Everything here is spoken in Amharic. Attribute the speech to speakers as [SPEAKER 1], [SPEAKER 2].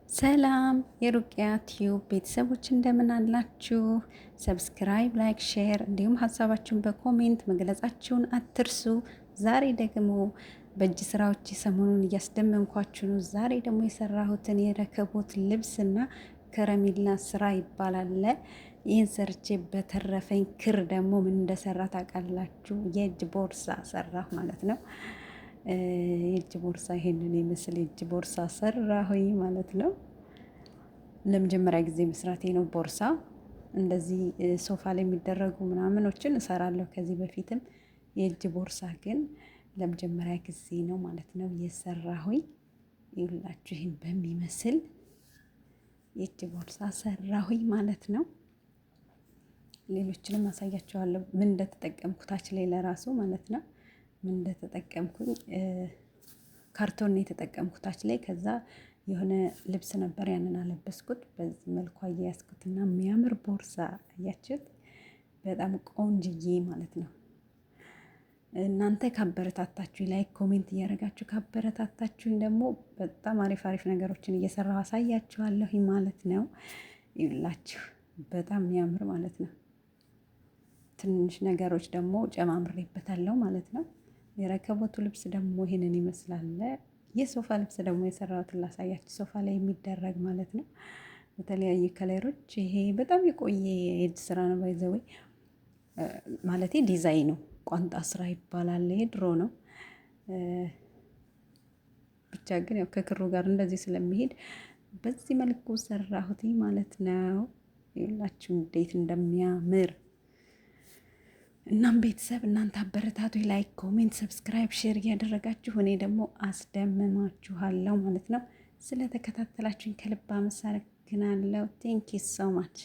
[SPEAKER 1] ሰላም የሩቅያ ቲዩብ ቤተሰቦች እንደምን አላችሁ? ሰብስክራይብ፣ ላይክ፣ ሼር እንዲሁም ሀሳባችሁን በኮሜንት መግለጻችሁን አትርሱ። ዛሬ ደግሞ በእጅ ስራዎች ሰሞኑን እያስደመምኳችሁ ነው። ዛሬ ደግሞ የሰራሁትን የረከቦት ልብስና ከረሜላ ስራ ይባላል። ይህን ሰርቼ በተረፈኝ ክር ደግሞ ምን እንደሰራ ታውቃላችሁ? የእጅ ቦርሳ ሰራሁ ማለት ነው። የእጅ ቦርሳ ይሄንን የምስል የእጅ ቦርሳ ሰራሁኝ ማለት ነው። ለመጀመሪያ ጊዜ መስራቴ ነው። ቦርሳ እንደዚህ ሶፋ ላይ የሚደረጉ ምናምኖችን እሰራለሁ ከዚህ በፊትም። የእጅ ቦርሳ ግን ለመጀመሪያ ጊዜ ነው ማለት ነው የሰራሁኝ። ይኸውላችሁ ይሄን በሚመስል የእጅ ቦርሳ ሰራሁኝ ማለት ነው። ሌሎችንም አሳያቸዋለሁ ምን እንደተጠቀምኩ ታች ላይ ለራሱ ማለት ነው። ምን እንደተጠቀምኩኝ ካርቶን ነው የተጠቀምኩት ታች ላይ። ከዛ የሆነ ልብስ ነበር ያንን አለበስኩት። በዚህ መልኩ አያያዝኩትና የሚያምር ቦርሳ አያችሁት? በጣም ቆንጅዬ ማለት ነው። እናንተ ካበረታታችሁ ላይክ ኮሜንት እያደረጋችሁ ካበረታታችሁኝ ደግሞ በጣም አሪፍ አሪፍ ነገሮችን እየሰራሁ አሳያችኋለሁ ማለት ነው። ይላችሁ በጣም የሚያምር ማለት ነው። ትንሽ ነገሮች ደግሞ ጨማምሬበታለሁ ማለት ነው። የረከቦቱ ልብስ ደግሞ ይሄንን ይመስላል። የሶፋ ልብስ ደግሞ የሰራሁትን ላሳያችሁ። ሶፋ ላይ የሚደረግ ማለት ነው በተለያዩ ከለሮች። ይሄ በጣም የቆየ የእጅ ስራ ነው። ባይዘወይ ማለቴ ዲዛይን ነው። ቋንጣ ስራ ይባላል። ይሄ ድሮ ነው። ብቻ ግን ያው ከክሩ ጋር እንደዚህ ስለሚሄድ በዚህ መልኩ ሰራሁት ማለት ነው። ይላችሁ እንዴት እንደሚያምር። እናም ቤተሰብ እናንተ አበረታቱ። ላይክ፣ ኮሜንት፣ ሰብስክራይብ፣ ሼር እያደረጋችሁ እኔ ደግሞ አስደምማችኋለሁ ማለት ነው። ስለተከታተላችሁኝ ከልብ አመሰግናለሁ። ቴንኪ ሶ ማች